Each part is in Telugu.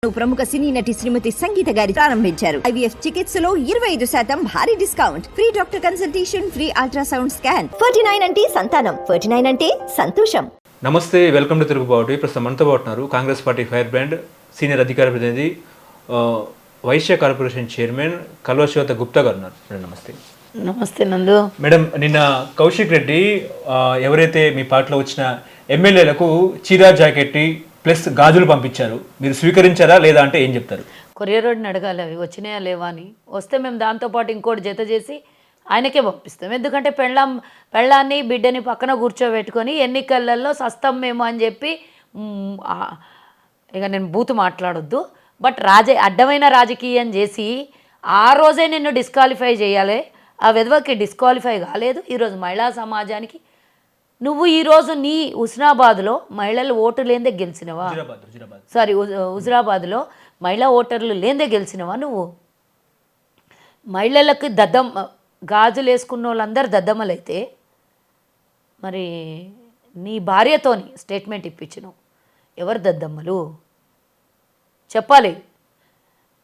ప్రముఖ సినీ నటి శ్రీమతి సంగీత గారి ప్రారంభించారు. IVF చికిత్సలో 25% భారీ discount, free doctor consultation, free ultrasound scan. 49 అంటే సంతానం, 49 అంటే సంతోషం. నమస్తే, వెల్కమ్ టు తిరుగుబాటు. ప్రస్తుతం మనతో పాటున్నారు Congress party fire brand senior అధికార ప్రతినిధి వైశ్య కార్పొరేషన్ చైర్మన్ కల్వశివత గుప్తా గారు ఉన్నారు. మేడం నమస్తే. నమస్తే నందు. మేడం, నిన్న కౌశిక్ రెడ్డి ఎవరైతే మీ పార్టీలో వచ్చిన ఎమ్మెల్యేలకు చీరా జాకెట్ ప్లస్ గాజులు పంపించారు, మీరు స్వీకరించారా లేదా అంటే ఏం చెప్తారు? కొరియర్ రోడ్ని అడగాలి అవి వచ్చినాయా లేవా అని. వస్తే మేము దాంతోపాటు ఇంకోటి జత చేసి ఆయనకే పంపిస్తాం. ఎందుకంటే పెళ్ళాన్ని బిడ్డని పక్కన కూర్చోబెట్టుకొని ఎన్నికలలో సస్తాం మేము అని చెప్పి ఇక నేను బూతు మాట్లాడొద్దు, బట్ అడ్డమైన రాజకీయం చేసి ఆ రోజే నిన్ను డిస్క్వాలిఫై చేయాలి. ఆ విధవకి డిస్క్వాలిఫై కాలేదు. ఈరోజు మహిళా సమాజానికి నువ్వు ఈరోజు నీ హుస్నాబాద్లో మహిళలు ఓటు లేదే గెలిచినవా? సారీ, హుజురాబాద్లో మహిళా ఓటర్లు లేదే గెలిచినవా? నువ్వు మహిళలకు గాజులు వేసుకున్న వాళ్ళందరూ దద్దమ్మలైతే మరి నీ భార్యతోని స్టేట్మెంట్ ఇప్పించినావు. ఎవరు దద్దమ్మలు చెప్పాలి.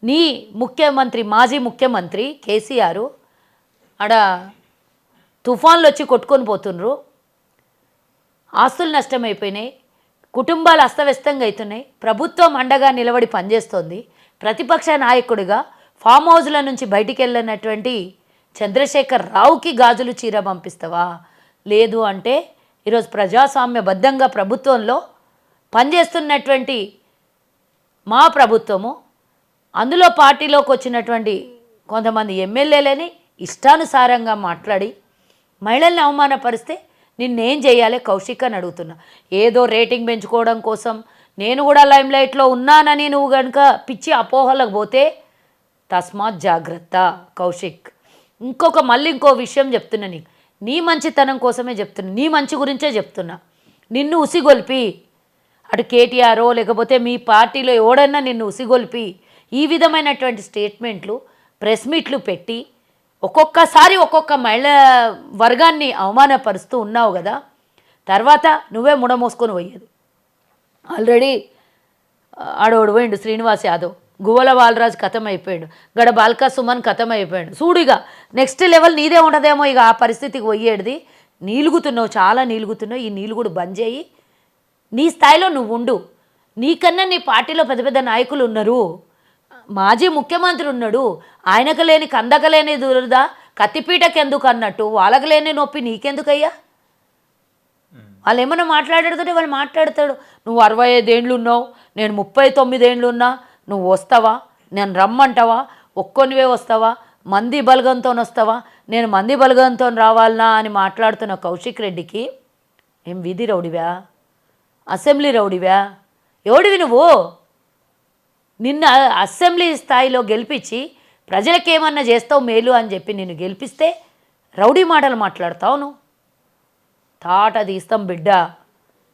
నీ ముఖ్యమంత్రి, మాజీ ముఖ్యమంత్రి కేసీఆర్ ఆడ తుఫాన్లు వచ్చి కొట్టుకొని పోతుండ్రు, ఆస్తులు నష్టమైపోయినాయి, కుటుంబాలు అస్తవ్యస్తంగా అవుతున్నాయి, ప్రభుత్వం అండగా నిలబడి పనిచేస్తోంది. ప్రతిపక్ష నాయకుడిగా ఫామ్ హౌస్ల నుంచి బయటికి వెళ్ళినటువంటి చంద్రశేఖర్ రావుకి గాజులు చీర పంపిస్తావా? లేదు అంటే ఈరోజు ప్రజాస్వామ్యబద్ధంగా ప్రభుత్వంలో పనిచేస్తున్నటువంటి మా ప్రభుత్వము, అందులో పార్టీలోకి వచ్చినటువంటి కొంతమంది ఎమ్మెల్యేలని ఇష్టానుసారంగా మాట్లాడి మహిళల్ని అవమానపరిస్తే నిన్నేం చేయాలి కౌశిక్ అని అడుగుతున్నా. ఏదో రేటింగ్ పెంచుకోవడం కోసం నేను కూడా లైమ్ లైట్లో ఉన్నానని నువ్వు కనుక పిచ్చి అపోహలకు పోతే తస్మాత్ జాగ్రత్త కౌశిక్. మళ్ళీ ఇంకో విషయం చెప్తున్నా నీకు, నీ మంచితనం కోసమే చెప్తున్నా, నీ మంచి గురించే చెప్తున్నా. నిన్ను ఉసిగొల్పి అటు కేటీఆరో లేకపోతే మీ పార్టీలో ఎవడన్నా నిన్ను ఉసిగొల్పి ఈ విధమైనటువంటి స్టేట్మెంట్లు, ప్రెస్ మీట్లు పెట్టి ఒక్కొక్కసారి ఒక్కొక్క మహిళా వర్గాన్ని అవమానపరుస్తూ ఉన్నావు కదా. తర్వాత నువ్వే ముడమోసుకొని పోయేది. ఆల్రెడీ ఆడోడు పోయిండు శ్రీనివాస్ యాదవ్, గువ్వల బాలరాజు కథం అయిపోయాడు, గడ బాల్కా సుమన్ కథం అయిపోయాడు. చూడుగా నెక్స్ట్ లెవెల్ నీదే ఉండదేమో ఇక ఆ పరిస్థితికి పోయేది. నీలుగుతున్నావు, చాలా నీలుగుతున్నావు. ఈ నీలుగుడు బంద్ చేయి, నీ స్థాయిలో నువ్వు ఉండు. నీకన్నా నీ పార్టీలో పెద్ద పెద్ద నాయకులు ఉన్నారు, మాజీ ముఖ్యమంత్రి ఉన్నాడు, ఆయనకు లేని కందకలేని దురద కత్తిపీటకి ఎందుకు అన్నట్టు వాళ్ళకు లేని నొప్పి నీకెందుకయ్యా? వాళ్ళు ఏమన్నా మాట్లాడుతుంటే వాళ్ళు మాట్లాడతాడు. నువ్వు 65 ఏండ్లు ఉన్నావు, నేను 39 ఏండ్లు ఉన్నా, నువ్వు వస్తావా? నేను రమ్మంటావా? ఒక్కొనివే వస్తావా? మంది బలగంతో వస్తావా? నేను మంది బలగంతో రావాలనా అని మాట్లాడుతున్న కౌశిక్ రెడ్డికి ఏం వీధి రౌడివా, అసెంబ్లీ రౌడివా? ఎవడివి నువ్వు? నిన్న అసెంబ్లీ స్థాయిలో గెలిపించి ప్రజలకేమన్నా చేస్తావు మేలు అని చెప్పి నిన్ను గెలిపిస్తే రౌడీ మాటలు మాట్లాడతావు నువ్వు. తాట తీస్తాం బిడ్డ,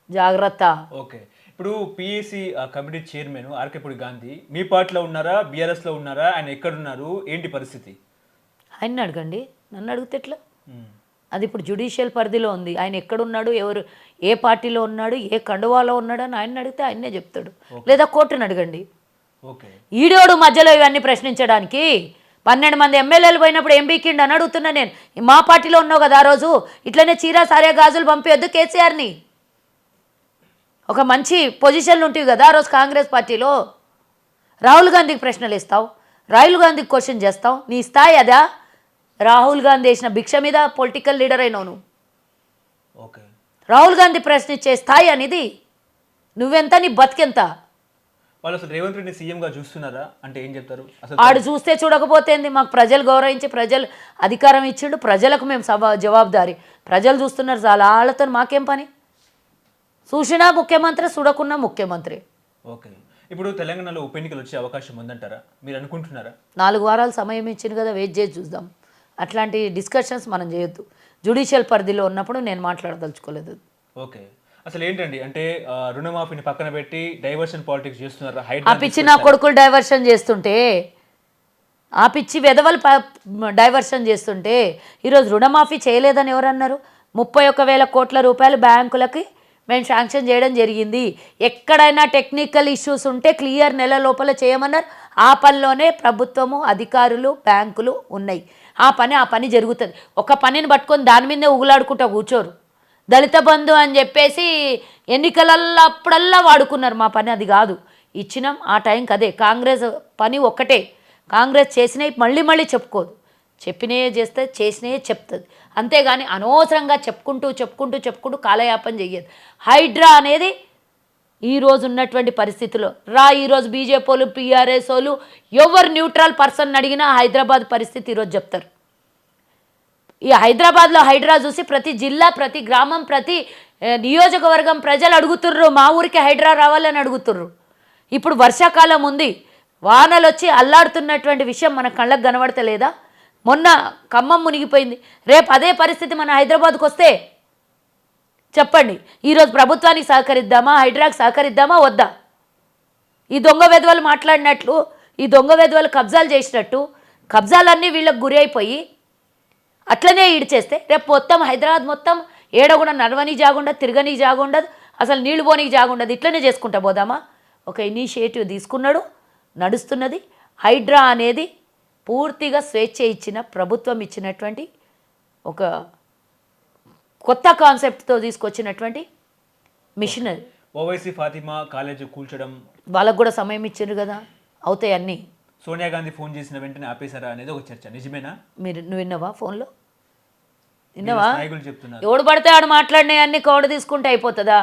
జాగ్రత్త. ఓకే, ఇప్పుడు PSC committee chairman Arekapudi Gandhi మీ పార్టీలో ఉన్నారా, బీఆర్ఎస్లో ఉన్నారా? ఆయన ఎక్కడున్నారు, ఏంటి పరిస్థితి? ఆయన్ని అడగండి, నన్ను అడిగితే ఎట్లా? అది ఇప్పుడు జ్యుడిషియల్ పరిధిలో ఉంది. ఆయన ఎక్కడున్నాడు, ఎవరు ఏ పార్టీలో ఉన్నాడు, ఏ కండువాలో ఉన్నాడు అని ఆయన అడిగితే ఆయన్నే చెప్తాడు. లేదా కోర్టును అడగండి. ఈడోడు మధ్యలో ఇవన్నీ ప్రశ్నించడానికి. 12 మంది ఎమ్మెల్యేలు పోయినప్పుడు ఏం బీకిండు అని అడుగుతున్నా నేను. మా పార్టీలో ఉన్నావు కదా ఆ రోజు, ఇట్లనే చీరా సారే గాజులు పంపించొద్దు కేసీఆర్ని. ఒక మంచి పొజిషన్లు ఉంటాయి కదా ఆ రోజు కాంగ్రెస్ పార్టీలో. రాహుల్ గాంధీకి ప్రశ్నలు ఇస్తావు, రాహుల్ గాంధీకి క్వశ్చన్ చేస్తావు. నీ స్థాయి అదా? రాహుల్ గాంధీ వేసిన భిక్ష మీద పొలిటికల్ లీడర్ అయినావు నువ్వు. రాహుల్ గాంధీ ప్రశ్నించే స్థాయి అనేది నువ్వెంత, నీ బతికెంత? వాళ్ళు అసలు రేవంత్ రెడ్డి సీఎంగా చూస్తున్నారా అంటే ఏం చెప్తారు? ఆడు చూస్తే చూడకపోతేంది, మాకు ప్రజలు గౌరవించి ప్రజలు అధికారం ఇచ్చిండు, ప్రజలకు మేము జవాబుదారి. ప్రజలు చూస్తున్నారు చాలా, వాళ్ళతో మాకేం పని? చూసినా ముఖ్యమంత్రి, చూడకున్నా ముఖ్యమంత్రి. ఓకే, ఇప్పుడు తెలంగాణలో ఉప ఎన్నికలు వచ్చే అవకాశం ఉందంటారా, మీరు అనుకుంటున్నారా? 4 వారాలు సమయం ఇచ్చింది కదా, వెయిట్ చేసి చూద్దాం. అట్లాంటి డిస్కషన్స్ మనం చేయొద్దు. జ్యుడిషియల్ పరిధిలో ఉన్నప్పుడు నేను మాట్లాడదలుచుకోలేదు. ఓకే, అసలు ఏంటండి అంటే రుణమాఫీని పక్కన పెట్టి డైవర్షన్ పాలిటిక్స్ చేస్తున్నారు. ఆ పిచ్చి నా కొడుకులు డైవర్షన్ చేస్తుంటే, ఆ పిచ్చి వెధవలు డైవర్షన్ చేస్తుంటే ఈరోజు రుణమాఫీ చేయలేదని ఎవరన్నారు? 31,000 కోట్ల రూపాయలు బ్యాంకులకి మేము శాంక్షన్ చేయడం జరిగింది. ఎక్కడైనా టెక్నికల్ ఇష్యూస్ ఉంటే క్లియర్ నెల లోపల చేయమన్నారు. ఆ పనిలోనే ప్రభుత్వము, అధికారులు, బ్యాంకులు ఉన్నాయి. ఆ పని జరుగుతుంది. ఒక పనిని పట్టుకొని దాని మీదే ఉగులాడుకుంటూ కూర్చోరు. దళిత బంధు అని చెప్పేసి ఎన్నికలల్లో అప్పుడల్లా వాడుకున్నారు. మా పని అది కాదు, ఇచ్చినాం ఆ టైంకి. అదే కాంగ్రెస్ పని ఒక్కటే. కాంగ్రెస్ చేసినవి మళ్ళీ చెప్పుకోదు, చెప్పినవే చేస్తే చేసినవే చెప్తుంది. అంతేగాని అనవసరంగా చెప్పుకుంటూ కాలయాపన చెయ్యదు. హైడ్రా అనేది ఈరోజు ఉన్నటువంటి పరిస్థితిలో ఈరోజు బీజేపీ వాళ్ళు, పీఆర్ఎస్ వాళ్ళు ఎవరు న్యూట్రల్ పర్సన్ అడిగినా హైదరాబాద్ పరిస్థితి ఈరోజు చెప్తారు. ఈ హైదరాబాద్లో హైడ్రా చూసి ప్రతి జిల్లా, ప్రతి గ్రామం, ప్రతి నియోజకవర్గం ప్రజలు అడుగుతుర్రు, మా ఊరికి హైడ్రా రావాలని అడుగుతుర్రు. ఇప్పుడు వర్షాకాలం ఉంది, వానలు వచ్చి అల్లాడుతున్నటువంటి విషయం మన కళ్ళకు కనబడతలేదా? మొన్న ఖమ్మం మునిగిపోయింది. రేపు అదే పరిస్థితి మన హైదరాబాద్కు వస్తే చెప్పండి, ఈరోజు ప్రభుత్వానికి సహకరిద్దామా, హైడ్రాకి సహకరిద్దామా వద్దా? ఈ దొంగ వెధవలు మాట్లాడినట్లు, ఈ దొంగ వెధవలు కబ్జాలు చేసినట్టు, కబ్జాలన్నీ వీళ్ళకి గురి అయిపోయి అట్లనే ఈడ్చేస్తే రేపు మొత్తం హైదరాబాద్ మొత్తం ఏడ కూడా నడవని జాగుండదు, తిరగని జాగుండదు, అసలు నీళ్లు పోనీకి జాగుండదు. ఇట్లనే చేసుకుంటా పోదామా? ఒక ఇనిషియేటివ్ తీసుకున్నాడు, నడుస్తున్నది. హైడ్రా అనేది పూర్తిగా స్వేచ్ఛ ఇచ్చిన ప్రభుత్వం ఇచ్చినటువంటి ఒక కొత్త కాన్సెప్ట్తో తీసుకొచ్చినటువంటి మిషనరీ. ఓవైసీ ఫాతిమా కాలేజ్ కూల్చడం, వాళ్ళకు కూడా సమయం ఇచ్చారు కదా, అవుతాయి అన్నీ. సోనియా గాంధీ ఫోన్ చేసిన వెంటనే ఆపేశారా అనేది ఒక చర్చ, నిజమేనా? నువ్వు విన్నావా? ఫోన్లో విన్నావా? నాయకులు చెప్తున్నారు. ఎవడు పడితే ఆడు మాట్లాడినాయి అన్ని కౌడ తీసుకుంటే అయిపోతుందా?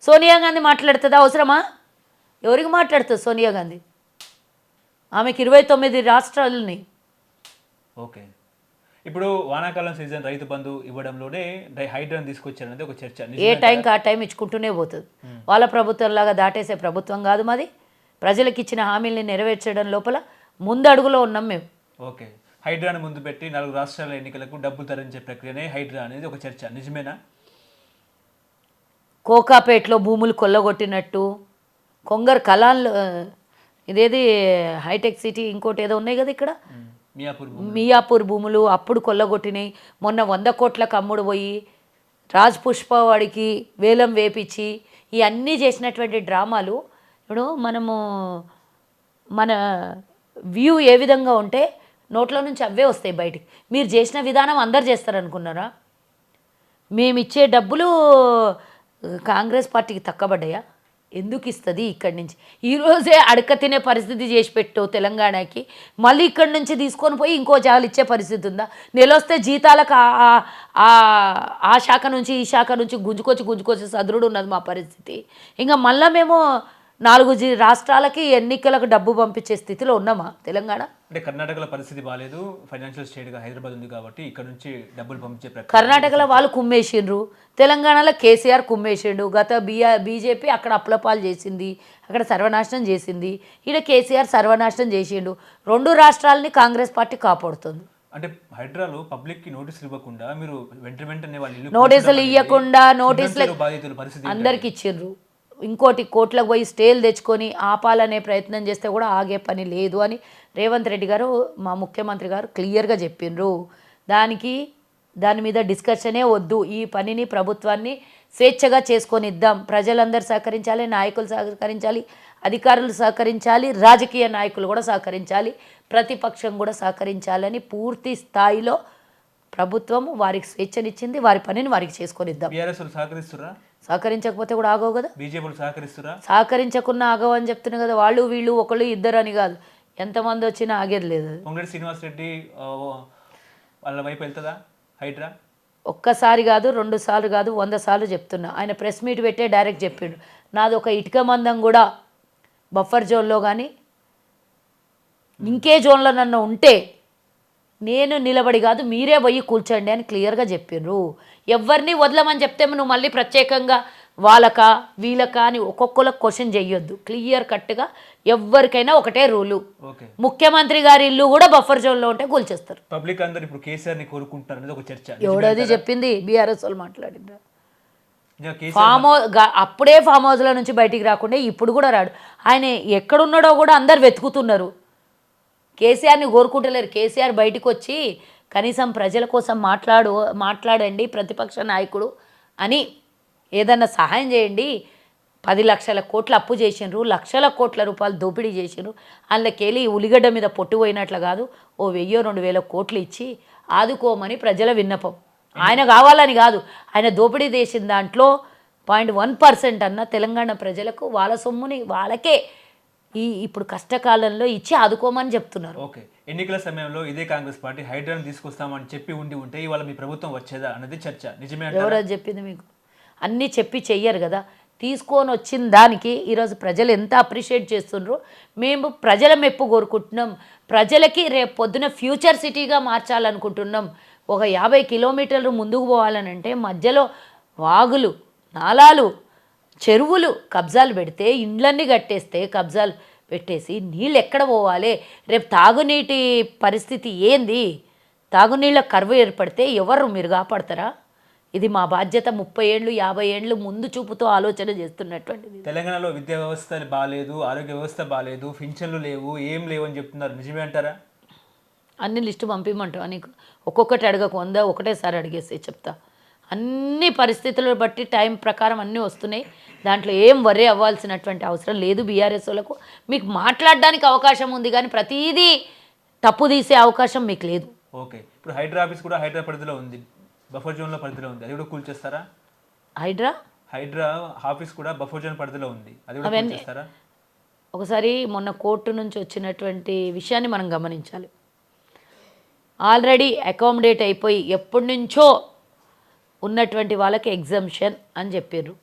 సోనియా గాంధీ మాట్లాడుతుందా? అవసరమా? ఎవరికి మాట్లాడుతుంది సోనియా గాంధీ? ఆమెకి 29 రాష్ట్రాలని. ఓకే, ఇప్పుడు వానాకాలం సీజన్ రైతు బంధు ఇవ్వడంలోనే హైడ్రాని తీసుకొచ్చారనేది ఒక చర్చ. ఏ టైంకి ఆ టైం ఇచ్చుకుంటూనే పోతుంది. వాళ్ళ ప్రభుత్వంలాగా దాటేసే ప్రభుత్వం కాదు మాది. ప్రజలకు ఇచ్చిన హామీల్ని నెరవేర్చడం లోపల ముందడుగులో ఉన్నాం మేము. ఓకే, హైడ్రాని ముందు పెట్టి 4 రాష్ట్రాల ఎన్నికలకు డబ్బులు తరలించే ప్రక్రియనే హైడ్రా అనేది ఒక చర్చ, నిజమేనా? కోకాపేటలో భూములు కొల్లగొట్టినట్టు, కొంగర్ కలాన్లో ఇదేది హైటెక్ సిటీ ఇంకోటి ఏదో ఉన్నాయి కదా ఇక్కడ, మియాపూర్ భూములు అప్పుడు కొల్లగొట్టినాయి. మొన్న 100 కోట్లకు అమ్ముడు పోయి రాజ్ పుష్పవాడికి వేలం వేపించి ఇవన్నీ చేసినటువంటి డ్రామాలు. ఇప్పుడు మన వ్యూ ఏ విధంగా ఉంటే నోట్లో నుంచి అవే వస్తాయి బయటికి. మీరు చేసిన విధానం అందరు చేస్తారనుకున్నారా? మేము ఇచ్చే డబ్బులు కాంగ్రెస్ పార్టీకి తక్కబడ్డాయా? ఎందుకు ఇస్తుంది? ఇక్కడి నుంచి ఈరోజే అడక తినే పరిస్థితి చేసి పెట్టు తెలంగాణకి. మళ్ళీ ఇక్కడి నుంచి తీసుకొని పోయి ఇంకో జాగాలు ఇచ్చే పరిస్థితి ఉందా? నెలొస్తే జీతాలకు ఆ శాఖ నుంచి ఈ శాఖ నుంచి గుంజుకొచ్చి సదరుడు ఉన్నది మా పరిస్థితి. ఇంకా మళ్ళీ మేము 4 రాష్ట్రాలకి ఎన్నికలకు డబ్బు పంపించే స్థితిలో ఉన్నామా తెలంగాణ? అంటే కర్ణాటకలో పరిస్థితి బాగాలేదు, ఫైనాన్షియల్ స్టేట్గా హైదరాబాద్ ఉంది కాబట్టి ఇక్కడ నుంచి డబ్బులు పంపించే ప్రక్రియ. కర్ణాటకలో వాళ్ళు కుమ్మేసిండ్రు, తెలంగాణలో కేసీఆర్ కుమ్మేసిండు. గత బీజేపీ అక్కడ అప్పులపాలు చేసింది, అక్కడ సర్వనాశనం చేసింది. ఇక్కడ కేసీఆర్ సర్వనాశనం చేసిండు. 2 రాష్ట్రాలని కాంగ్రెస్ పార్టీ కాపాడుతుంది. అంటే హైడ్రాలో పబ్లిక్కి నోటీసులు ఇవ్వకుండా మీరు వెంటనే వాళ్ళు నోటీసులు ఇవ్వకుండా బాధితుల పరిస్థితి అందరికి ఇచ్చిండ్రు. ఇంకోటి కోట్లకు పోయి స్టేలు తెచ్చుకొని ఆపాలనే ప్రయత్నం చేస్తే కూడా ఆగే పని లేదు అని రేవంత్ రెడ్డి గారు, మా ముఖ్యమంత్రి గారు క్లియర్గా చెప్పిండ్రు. దాని మీద డిస్కషనే వద్దు. ఈ పనిని ప్రభుత్వాన్ని స్వేచ్ఛగా చేసుకొని ఇద్దాం. ప్రజలందరూ సహకరించాలి, నాయకులు సహకరించాలి, అధికారులు సహకరించాలి, రాజకీయ నాయకులు కూడా సహకరించాలి, ప్రతిపక్షం కూడా సహకరించాలని పూర్తి స్థాయిలో ప్రభుత్వం వారికి స్వేచ్ఛనిచ్చింది. వారి పనిని వారికి చేసుకొని ఇద్దాం. సహకరించకపోతే కూడా ఆగవు కదా. బీజేపీ సహకరించకున్నా ఆగవు అని చెప్తున్నా కదా. వాళ్ళు వీళ్ళు ఒకళ్ళు ఇద్దరు అని కాదు, ఎంతమంది వచ్చినా ఆగేది లేదు. పొంగులేటి శ్రీనివాస్ రెడ్డి వాళ్ళ వైపు వెళ్తుందా హైడ్రా? ఒక్కసారి కాదు, 2 సార్లు కాదు, 100 సార్లు చెప్తున్నా. ఆయన ప్రెస్ మీట్ పెట్టే డైరెక్ట్ చెప్పిండు, నాది ఒక ఇటుక మందం కూడా బఫర్ జోన్లో కానీ ఇంకే జోన్లో నన్ను ఉంటే నేను నిలబడి కాదు, మీరే పోయి కూర్చోండి అని క్లియర్గా చెప్పిండ్రు. ఎవరిని వదలమని చెప్తే నువ్వు మళ్ళీ ప్రత్యేకంగా వాళ్ళకా వీళ్ళకా అని ఒక్కొక్కరికి క్వశ్చన్ చెయ్యొద్దు. క్లియర్ కట్గా ఎవరికైనా ఒకటే రూలు. ముఖ్యమంత్రి గారి ఇల్లు కూడా బఫర్ జోన్లో ఉంటే కూల్చేస్తారు. పబ్లిక్ అందరూ ఇప్పుడు కేసీఆర్ని కోరుకుంటారు అనేది ఒక చర్చ. ఎవడది చెప్పింది? బీఆర్ఎస్ వాళ్ళు మాట్లాడిండ్రు. అప్పుడే ఫామ్ హౌస్ల నుంచి బయటికి రాకుండా ఇప్పుడు కూడా రాడు. ఆయన ఎక్కడున్నాడో కూడా అందరు వెతుకుతున్నారు. కేసీఆర్ని కోరుకుంటలేరు. కేసీఆర్ బయటకు వచ్చి కనీసం ప్రజల కోసం మాట్లాడండి ప్రతిపక్ష నాయకుడు అని ఏదన్నా సహాయం చేయండి. 10 లక్షల కోట్ల అప్పు చేసిండ్రు, లక్షల కోట్ల రూపాయలు దోపిడీ చేసిండ్రు. అందులోకెళ్ళి ఉల్లిగడ్డ మీద పొట్టు పోయినట్లు కాదు, ఓ 1000-2000 కోట్లు ఇచ్చి ఆదుకోమని ప్రజల విన్నపం. ఆయన కావాలని కాదు, ఆయన దోపిడీ చేసిన దాంట్లో 0.1% అన్న తెలంగాణ ప్రజలకు వాళ్ళ సొమ్ముని వాళ్ళకే ఇప్పుడు కష్టకాలంలో ఇచ్చి ఆదుకోమని చెప్తున్నారు. ఓకే, ఎన్నికల సమయంలో ఇదే కాంగ్రెస్ పార్టీ హైడ్రాను తీసుకొస్తామని చెప్పి ఉంటే ఇవాళ మీ ప్రభుత్వం వచ్చేదా అన్నది చర్చ. నిజమే అంటారా? ఎవరో చెప్పింది మీకు? అన్నీ చెప్పి చెయ్యరు కదా. తీసుకొని వచ్చిన దానికి ఈరోజు ప్రజలు ఎంత అప్రిషియేట్ చేస్తుండ్రో. మేము ప్రజల మెప్పు కోరుకుంటున్నాం. ప్రజలకి రేపు పొద్దున ఫ్యూచర్ సిటీగా మార్చాలనుకుంటున్నాం. ఒక 50 కిలోమీటర్లు ముందుకు పోవాలనంటే మధ్యలో వాగులు, నాలాలు, చెరువులు కబ్జాలు పెడితే, ఇండ్లన్నీ కట్టేస్తే కబ్జాలు పెట్టేసి నీళ్ళు ఎక్కడ పోవాలి? రేపు తాగునీటి పరిస్థితి ఏంది? తాగునీళ్ళ కరువు ఏర్పడితే ఎవరు మీరు కాపాడతారా? ఇది మా బాధ్యత. 30 ఏళ్ళు 50 ఏళ్ళు ముందు చూపుతో ఆలోచన చేస్తున్నటువంటిది. తెలంగాణలో విద్యా వ్యవస్థ బాగాలేదు, ఆరోగ్య వ్యవస్థ బాగాలేదు, పింఛన్లు లేవు, ఏం లేవు అని చెప్తున్నారు. నిజమే అంటారా? అన్ని లిస్టు పంపించమంటావా నీకు? ఒక్కొక్కటి అడగకు, 100 ఒకటేసారి అడిగేస్తే చెప్తా. అన్ని పరిస్థితులను బట్టి టైం ప్రకారం అన్నీ వస్తున్నాయి. దాంట్లో ఏం వరే అవ్వాల్సినటువంటి అవసరం లేదు. బీఆర్ఎస్ వాళ్ళకు మీకు మాట్లాడడానికి అవకాశం ఉంది, కానీ ప్రతిదీ తప్పు తీసే అవకాశం మీకు లేదు. ఓకే, ఇప్పుడు హైడ్రా ఆఫీస్ కూడా హైడ్రా పరిధిలో ఉంది, బఫర్ జోన్లో పరిధిలో ఉంది. అది కూడా కూల్చేస్తారా? హైడ్రా ఆఫీస్ కూడా బఫర్ జోన్ పరిధిలో ఉంది, అది కూడా కూల్చేస్తారా? ఒకసారి మొన్న కోర్టు నుంచి వచ్చినటువంటి విషయాన్ని మనం గమనించాలి. ఆల్రెడీ అకామిడేట్ అయిపోయి ఎప్పటి నుంచో ఉన్నటువంటి వాళ్ళకి ఎగ్జంప్షన్ అని చెప్పారు.